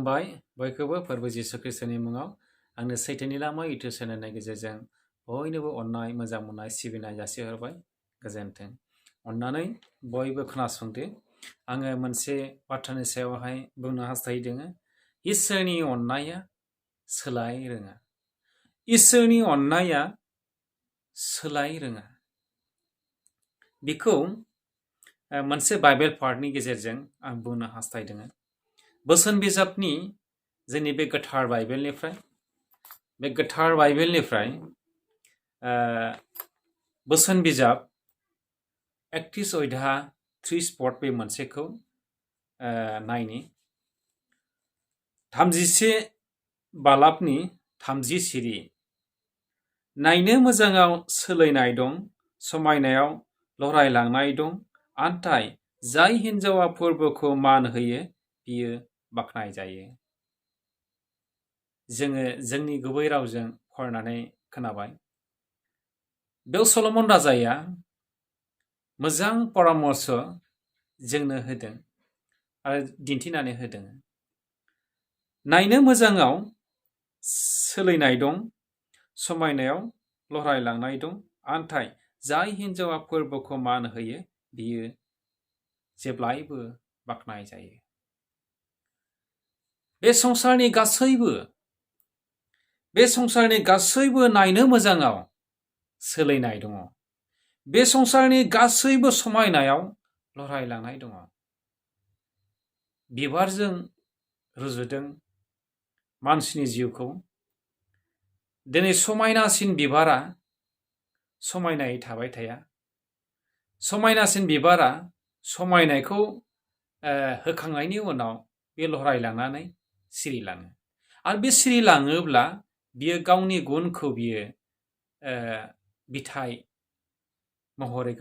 खुलुमबाय बयखौबो फोरबो जिसु ख्रिस्टनि मुङाव आंनो सैथोनि लामा इउटुब चेनेलनि गेजेरजों बयनोबो अननाय मोजां मोननाय सिबिनाय जासिहरबाय गोजोन्थों। अननानै बयबो खोनासंदो। आङो मोनसे बाथ्रानि सायावहाय बुंनो हास्थायदों। इसोरनि अननाया सोलाय रोङा। इसोरनि अननाया सोलाय रोङा। बेखौ मोनसे बाइबेल पार्टनि गेजेरजों आं बुंनो हास्थायदों। बोसोन बिजाबनि जोंनि बे गोथार बाइबेलनिफ्राय बोसोन बिजाब 31 अध्याय 3 स्पट बे मोनसेखौ नायनि 31 बालाबनि 30 सिरि नायनो मोजाङाव सोलायनाय दं, समायनायाव लरायलांनाय दं, आन्थाय जाय हिन्जावा फोरबोखौ मान होयो बियो बाख्नाय जायो। जोङो जोंनि गुबै रावजों फरायनानै खोनाबाय। बेयाव सल'मन राजाया मोजां परामर्श जोंनो होदों आरो दिन्थिनानै होदों। नायनो मोजाङाव सोलायनाय दं, समायनायाव लरायलांनाय दं, आन्थाय जाय हिन्जावा फोरबोखौ मान होयो बियो जेब्लायबो बाख्नाय जायो। बे संसारनि गासैबो नायनो मोजाङाव सोलायनाय दङ। बे संसारनि गासैबो समायनायाव लरायलांनाय दङ। बिबारजों रुजुदों मानसिनि जिउखौ। दिनै समायनासिन बिबारा समायनायै थाबाय थाया। समायनासिन बिबारा समायनायखौ होखांनायनि उनाव बे लरायलांनानै सिरिलाङो। आरो बे सिरिलाङोब्ला बियो गावनि गुनखौ बियो बिथाइ महरै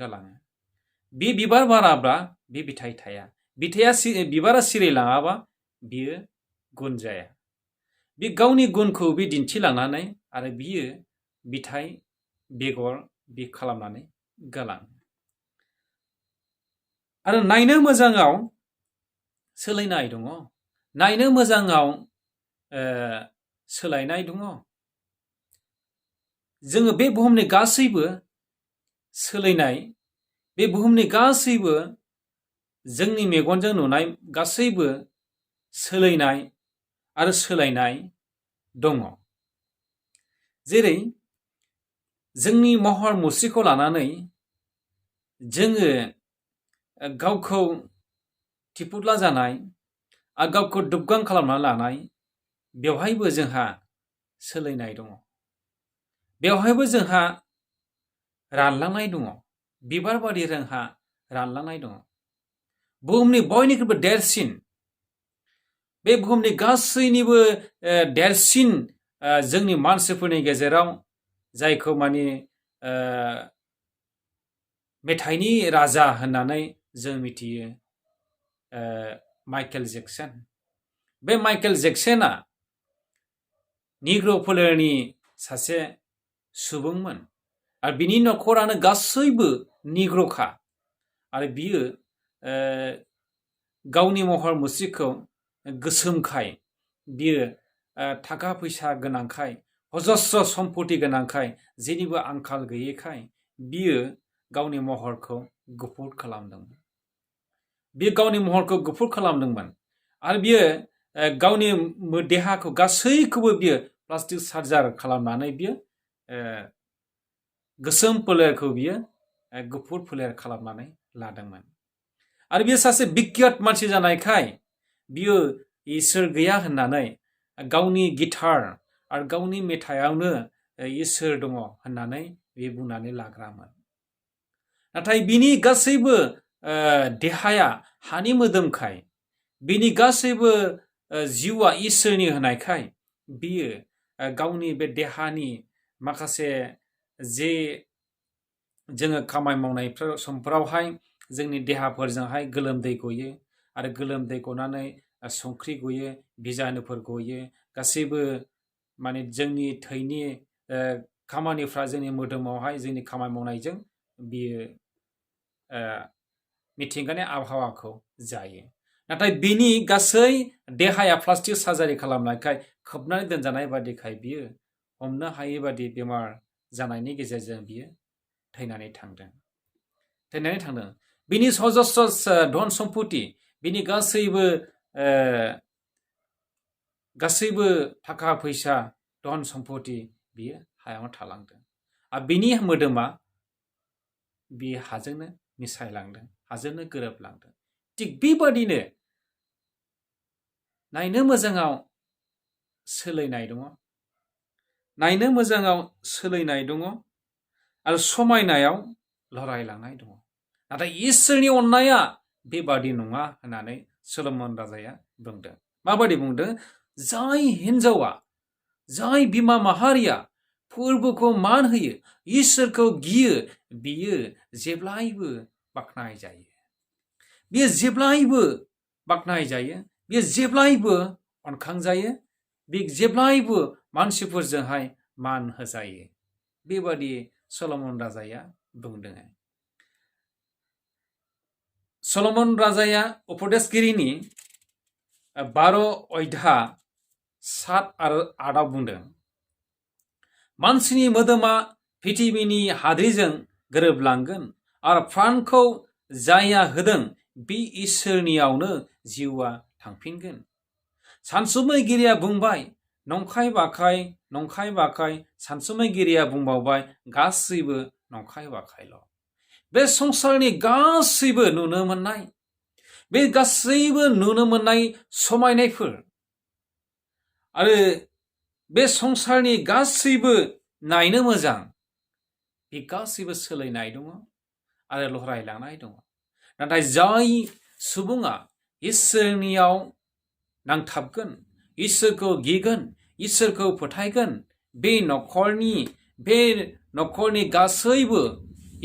गालाङो। बे बिबार बाराब्ला बे बिथाइ थाया। बिबारा सिरिलाङाबा बियो गुन जाया। बे गावनि गुनखौ बे दिन्थिलांनानै आरो बियो बिथाइ बेगर बे खालामनानै गालाङो। आरो नायनो मोजाङाव सोलायनाय दङ, नायनो मोजाङाव सोलायनाय दङ। जोङो बे बुहुमनि गासैबो सोलायनाय, बे बुहुमनि गासैबो जोंनि मेगनजों नुनाय गासैबो सोलायनाय आरो सोलायनाय दङ। जेरै जोंनि महर मुस्रिखौ लानानै जोङो गावखौ थिफुदला जानाय आरो गावखौ दुबगां खालामनानै लानाय, बेवहायबो जोंहा सोलायनाय दङ। बेवहायबो जोंहा रानलांनाय दङ। बिबार बादि जोंहा रानलांनाय दङ। बुहुमनि बयनिख्रुइबो देरसिन, बे बुहुमनि गासैनिबो देरसिन जोंनि मानसिफोरनि गेजेराव जायखौ माने मेथाइनि राजा होननानै जों मिथियो, माइकेल जेक्सन। बे माइकेल जेक्सना निग्र' फोलेरनि सासे सुबुंमोन आरो बिनि न'खरानो गासैबो निग्र'खा। आरो बियो गावनि महर मुस्रिखौ गोसोमखाय, बियो थाखा फैसा गोनांखाय, अजस्र सम्पति गोनांखाय, जेनिबो आंखाल गैयैखाय बियो गावनि महरखौ गुफुर खालामदोंमोन। आरो बियो गावनि देहाखौ गासैखौबो बियो प्लास्टिक सार्जार खालामनानै बियो गोसोम फोलेरखौ बियो गुफुर फोलेर खालामनानै लादोंमोन। आरो बियो सासे बिख्यात मानसि जानायखाय बियो इसोर गैया होननानै गावनि गिटार आरो गावनि मेथाइयावनो इसोर दङ होननानै बे बुंनानै लाग्रामोन। नाथाय बिनि गासैबो देहाया हानि मोदोमखाय, बिनि गासैबो जिउआ इसोरनि होनायखाय बियो गावनि बे देहानि माखासे जे जोङो खामानि मावनाय समफोरावहाय जोंनि देहाफोरजोंहाय गोलोमदै गयो आरो गोलोमदै गनानै संख्रि गयो, बिजानुफोर गयो, गासैबो माने जोंनि थैनि खामानिफ्रा जोंनि मोदोमावहाय जोंनि खामानि मावनायजों बियो मिथिंगानि आबहावाखौ जायो। नाथाय बिनि गासै देहाया प्लास्टिक सार्जारि खालामनायखाय खोबनानै दोनजानाय बादिखाय बियो हमनो हायै बादि बेमार जानायनि गेजेरजों बियो थैनानै थांदों। बिनि सजस्र धन सम्पति, बिनि गासैबो थाखा फैसा धन सम्पति बियो हायावनो थालांदों। आरो बिनि मोदोमा बे हाजोंनो मिसायलांदों, हाजोंनो गोरोबलांदों। थिग बेबादिनो नायनो मोजाङाव सोलायनाय दङ, नायनो मोजाङाव सोलायनाय दङ आरो समायनायाव लरायलांनाय दङ। नाथाय इसोरनि अननाया बेबादि नङा होननानै सलमन राजाया बुंदों। माबादि बुंदों? जाय हिन्जावा, जाय बिमा माहारिया फोरबोखौ मान होयो, इसोरखौ गियो, बियो जेब्लायबो बाख्नाय जायो। बियो जेब्लायबो बाख्नाय जायो, बियो जेब्लायबो अनखांजायो, बे जेब्लायबो मानसिफोरजोंहाय मान होजायो। बेबादि सलमन राजाया बुंदों। सलमन राजाया उपदेशगिरिनि 12 अध्याय 7 आरो 8 बुंदों, मानसिनि मोदोमा पृथिबीनि हाद्रिजों गोरोबलांगोन आरो प्राणखौ जायहा होदों बे इसोरनियावनो जिउआ थांफिनगोन। सानसुमैगिरिया बुंबाय, नंखाय बाखाय, नंखाय बाखाय। सानसुमैगिरिया बुंबावबाय, गासैबो नंखाय बाखायल'। बे संसारनि गासैबो नुनो मोननाय, बे गासैबो नुनो मोननाय समायनायफोर आरो बे संसारनि गासैबो नायनो मोजां, बे गासैबो सोलायनाय दङ आरो लहरायलांनाय दङ। नाथाय जाय सुबुङा इसोरनियाव नांथाबगोन, इसोरखौ गिगोन, इसोरखौ फोथायगोन, बे न'खरनि गासैबो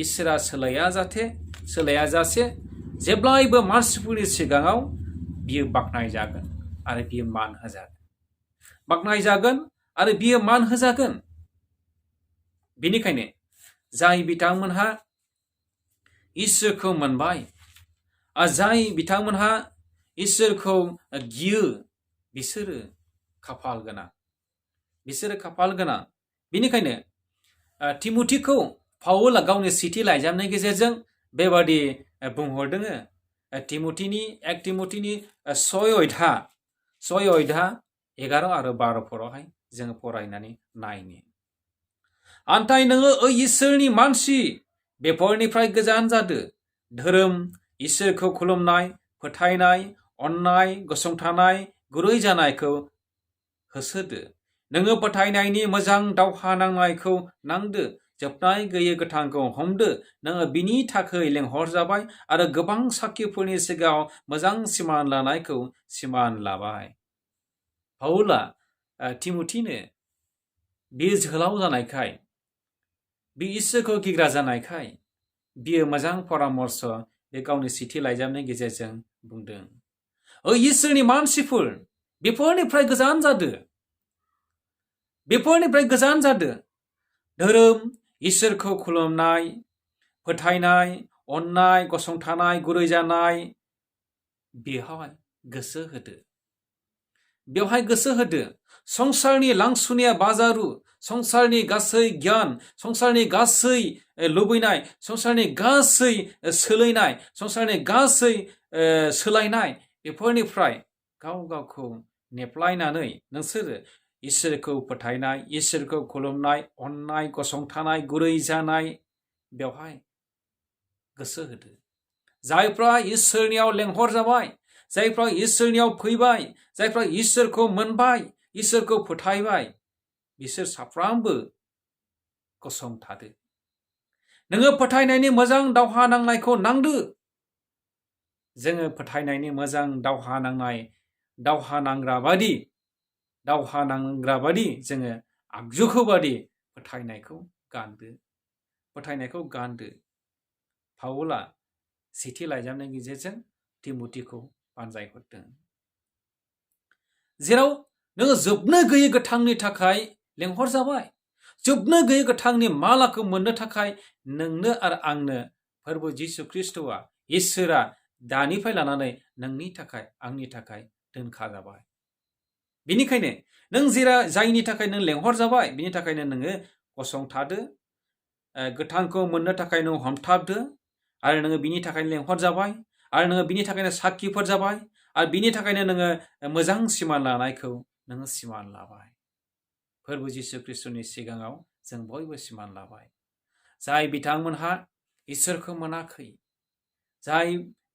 इसोरा सोलायाजासे जेब्लायबो मानसिफोरनि सिगाङाव बियो बाख्नाय जागोन आरो बियो मान होजागोन। बाख्नाय जागोन आरो बियो मान होजागोन। बेनिखायनो जाय बिथांमोनहा इसोरखौ मोनबाय आरो जाय बिथांमोनहा इसोरखौ गियो, बिसोरो खाफाल गोनां। बेनिखायनो तिमथिखौ पाउला गावनि सेथि लाइजामनि गेजेरजों बेबादि बुंहरदों। 1 तिमथिनि 6 अध्याय 11 आरो 12 फोरावहाय जोङो फरायनानै नायनो। आन्थाय नोङो इसोरनि मानसि बेफोरनिफ्राय गोजान जादो। धोरोम, इसोरखौ खुलुमनाय, फोथायनाय, अननाय, गसंथानाय, गुरै जानायखौ होसोदो। नोङो फोथायनायनि मोजां दावहा नांनायखौ नांदो। जोबनाय गैयै गोथांखौ हमदो। नोङो बिनि थाखाय लेंहरजाबाय आरो गोबां साखिफोरनि सिगाङाव मोजां सिमान लानायखौ सिमान लाबाय। पाउला तिमथिनो बे जोहोलाव जानायखाय, बे इसोरखौ गिग्रा जानायखाय बियो मोजां परामर्श बे गावनि सेथि लाइजामनि गेजेरजों बुंदों। इसोरनि मानसिफोर, बेफोरनिफ्राय गोजान जादो। धोरोम, इसोरखौ खुलुमनाय, फोथायनाय, अननाय, गसंथानाय, गुरै जानाय, बेवहाय गोसो होदो। संसारनि लांसुनिया बाजारु, संसारनि गासै गियान, संसारनि गासै लुबैनाय, संसारनि गासै सोलायनाय, संसारनि गासै सोलायनाय, बेफोरनिफ्राय गावखौ नेप्लायनानै नोंसोरो इसोरखौ फोथायनाय, इसोरखौ खुलुमनाय, अननाय, गसंथानाय, गुरै जानाय, बेवहाय गोसो होदो। जायफ्रा इसोरनियाव लेंहर जाबाय, जायफ्रा इसोरनियाव फैबाय, जायफ्रा इसोरखौ मोनबाय, इसोरखौ फोथायबाय, बिसोर साफ्रामबो गसंथादो। नोङो फोथायनायनि मोजां दावहा नांनायखौ नांदो। जोङो फोथायनायनि मोजां दावहा नांग्रा बादि जोङो आगजुखौ बादि फोथायनायखौ गानदो। पाउला सेथि लाइजामनि गेजेरजों तिमथिखौ बानजायहरदों। जेराव नोङो जोबनो गैयै गोथांनि थाखाय लेंहर जाबाय, जोबनो गैयै गोथांनि मालाखौ मोननो थाखाय नोंनो आरो आंनो फोरबो जिसु ख्रिस्ट'आ, इसोरा दानिफ्राय लानानै नोंनि थाखाय आंनि थाखाय दोनखाजाबाय। बेनिखायनो नों जायनि थाखाय नों लेंहरजाबाय बिनि थाखायनो नोङो गसंथादो, गोथांखौ मोननो थाखाय नों हमथाबदो, आरो नोङो बिनि थाखायनो लेंहरजाबाय, आरो नोङो बिनि थाखायनो साखिफोर जाबाय, आरो बिनि थाखायनो नोङो मोजां सिमान लानायखौ नोङो सिमान लाबाय। फोरबो जिसु ख्रिस्ट'नि सिगाङाव जों बयबो सिमान लाबाय। जाय बिथांमोनहा इसोरखौ मोनाखै, जाय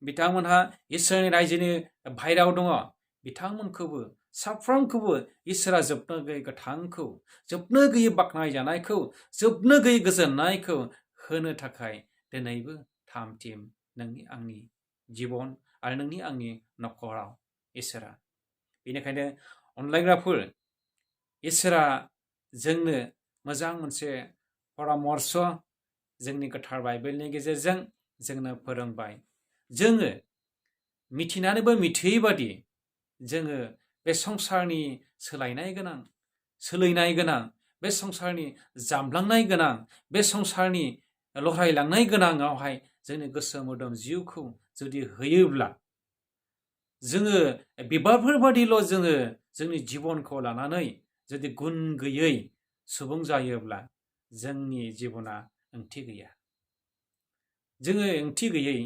बिथांमोनहा इसोरनि रायजोनि बाहेरायाव दङ, बिथांमोनखौबो साफ्रोमखौबो इसोरा जोबनो गैयै गोथांखौ, जोबनो गैयै बाख्नायजानायखौ, जोबनो गैयै गोजोननायखौ होनो थाखाय दिनैबो थाम थिम नोंनि आंनि जिबन आरो नोंनि आंनि न'खराव इसोरा। बेनिखायनो अनलायग्राफोर, इसोरा जोंनो मोजां मोनसे परामर्श जोंनि गोथार बाइबेलनि गेजेरजों जोंनो फोरोंबाय। जोङो मिथिनानैबो मिथियै बादि जोङो बे संसारनि सोलायनाय गोनां, सोलायनाय गोनां, बे संसारनि जामलांनाय गोनां, बे संसारनि लहरायलांनाय गोनाङावहाय जोंनि गोसो मोदोम जिउखौ जुदि होयोब्ला, जोङो बिबारफोर बादिल' जोङो जोंनि जिबनखौ लानानै जुदि गुन गैयै सुबुं जायोब्ला जोंनि जिबना ओंथि गैया। जोङो ओंथि गैयै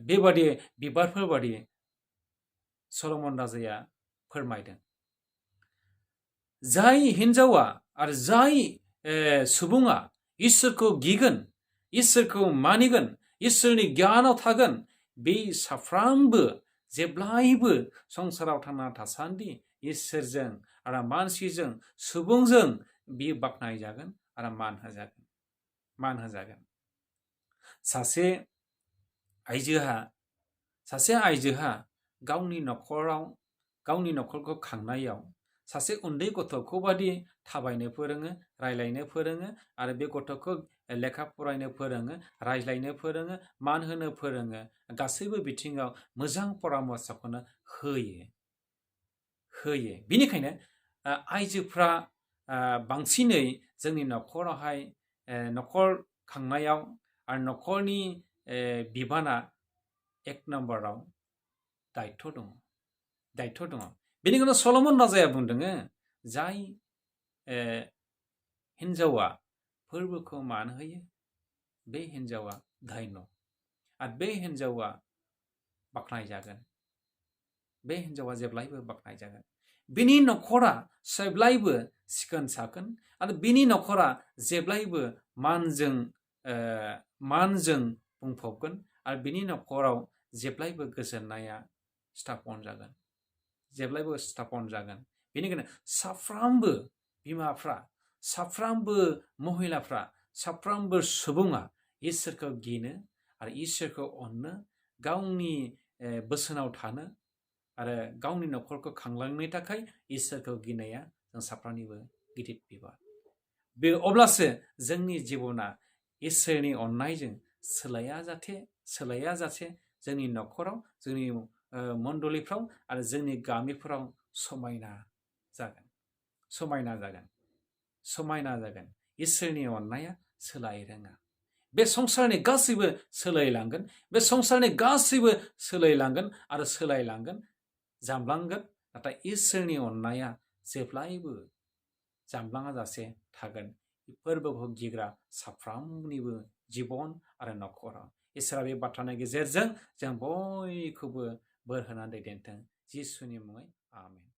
बेबादि बिबारफोर बादि सल'मन राजाया फोरमायदों। जाय हिन्जावा आरो जाय सुबुङा इसोरखौ गिगोन, इसोरखौ मानिगोन, इसोरनि गियानाव थागोन, बे साफ्रोमबो जेब्लायबो संसाराव थांना थासान्दि इसोरजों आरो मानसिजों, सुबुंजों बियो बाख्नायजागोन आरो मान होजागोन। सासे आइजोहा गावनि न'खराव, गावनि न'खरखौ खांनायाव सासे उन्दै गथ'खौ बादि थाबायनो फोरोङो, रायलायनो फोरोङो, आरो बे गथ'खौ लेखा फरायनो फोरोङो, रायज्लायनो फोरोङो, मान होनो फोरोङो, गासैबो बिथिङाव मोजां परामर्शखौनो होयो। बेनिखायनो आइजोफ्रा बांसिनै जोंनि न'खरावहाय न'खर खांनायाव आरो न'खरनि बिबाना एक नम्बराव दायित्व दङ। बेनिखायनो सल'मन राजाया बुंदों, जाय हिन्जावा फोरबोखौ मान होयो बे हिन्जावा धन्य, आरो बे हिन्जावा बाख्नायजागोन, बे हिन्जावा जेब्लायबो बाख्नायजागोन। बिनि न'खरा जेब्लायबो सिखोन साखोन, आरो बिनि न'खरा जेब्लायबो मानजों बुंफबगोन, आरो बिनि न'खराव जेब्लायबो गोजोननाया स्थापन जागोन। बेनिखायनो साफ्रोमबो बिमाफ्रा, साफ्रोमबो महिलाफ्रा, साफ्रोमबो सुबुङा इसोरखौ गिनो आरो इसोरखौ अननो, गावनि बोसोनाव थानो आरो गावनि न'खरखौ खांलांनो थाखाय इसोरखौ गिनाया जों साफ्रोमनिबो गिदिर बिबान। बे अब्लासो जोंनि जिबना इसोरनि अननायजों सोलाया जासे जोंनि न'खराव, जोंनि मण्डलिफ्राव आरो जोंनि गामिफ्राव समायना जागोन। इसोरनि अननाया सोलाय रोङा। बे संसारनि गासैबो सोलायलांगोन, आरो सोलायलांगोन, जामलांगोन, नाथाय इसोरनि अननाया जेब्लायबो जामलाङा जासे थागोन। फोरबोखौ गिग्रा साफ्रोमनिबो जिबन आरो न'खराव इसोरा बे बाथ्रानि गेजेरजों जों बयखौबो बोर होनानै दैदेनथों। जिसुनि मुङै आमेन।